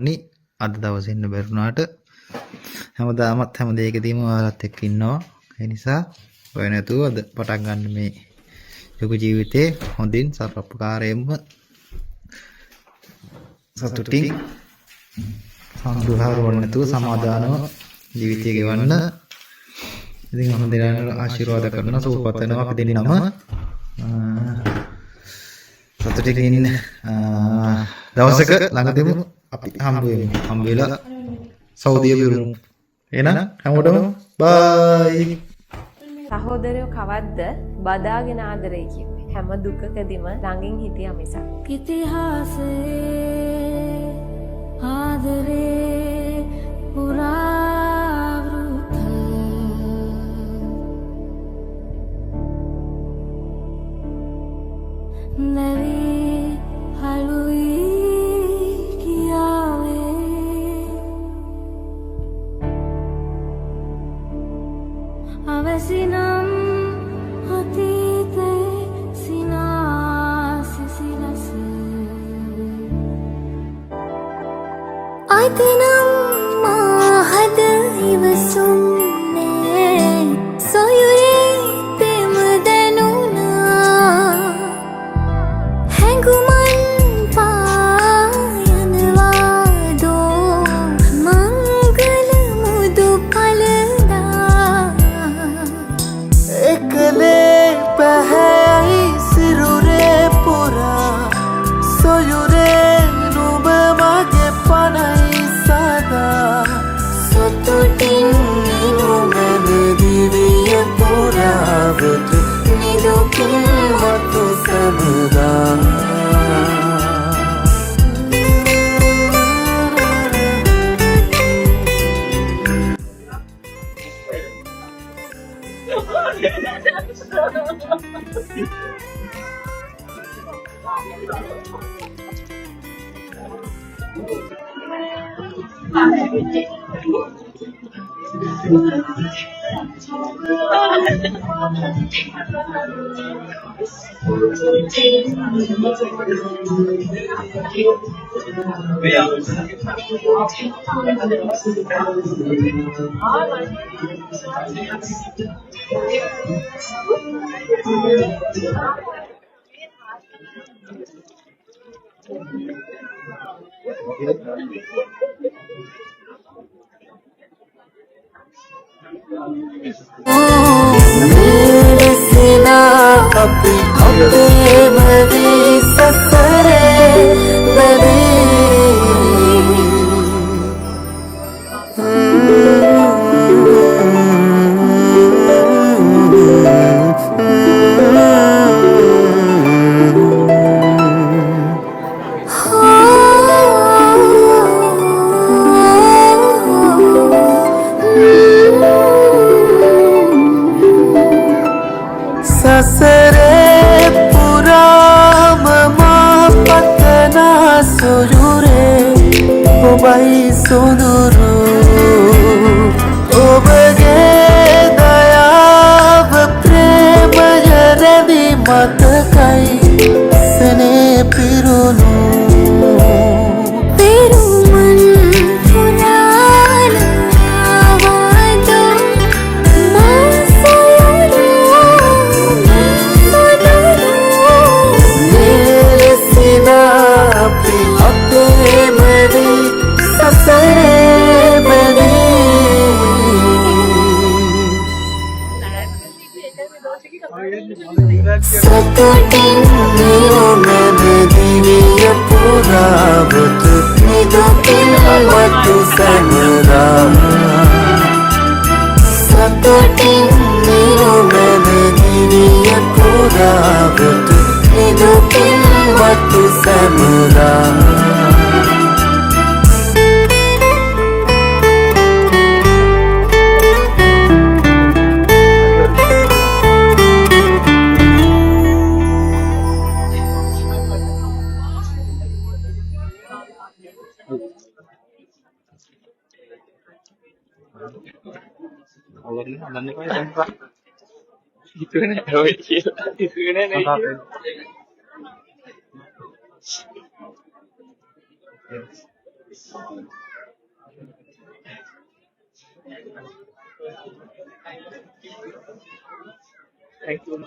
නි අද දවසේ ඉන්න බැරුණාට හැමදාමත් හැම දෙයකදීම ඔයාලත් එක්ක ඉන්නවා. ඒ නිසා ඔය නැතුව අද පටන් ගන්න මේ යෝග ජීවිතේ හොඳින් සර්වපකාරයෙන්ම සතුටින් සම්දුහාරවන්න නැතුව සමාදානව ජීවිතය ගෙවන්න. ඉතින් මම දෙනාට ආශිර්වාද කරනවා සුවපත් වෙනවා අපි දෙන්නම සතුටින් ඉන්න දවසක ළඟදීම අපි හම්බ වෙලා සෞදිය විරුමු. එහෙනම් හැමෝටම බයි. සහෝදරයෝ කවද්ද බදාගෙන ආදරේ කිව්වේ හැම දුකකදීම ළඟින් හිටියා මිසක් ඉතිහාසයේ ආදරේ පුරාවෘත නැවී හලුයි කියාවේ අවසිනම් අතීතේ සිනාසිසිලස අයිතිනම් මාහද ඉවසුන්නේ සොයුරේ පෙම දැනුණා හැඟුමන් පායනවාදෝ මංගල මුදු පලදා එකලේ පැහැයි සිරුරේ පුරා සොයුරේ නුඹ මගේ පනයි සදා සතුටින් නුඹන දිවිය පුරාවට නිදුකින් මතු සැමදා සසරේ පුරාම මා පතනා සොයුරේ ඔබයි සොඳුරු ඔබගේ දයාව ප්‍රේමය රැඳි මතකයි සනේ පිරුණු පෙරුමන් පුරාලවාදෝ මා අපි අපේ මැදි සසරේ බැදී සතුටින් නියමන දිවිය පුරාවට නිදුකින් මතු සැමදා සතුටින් නියමන දිවිය පුරාවට නිදුකින් මතු සැමදා Thank you.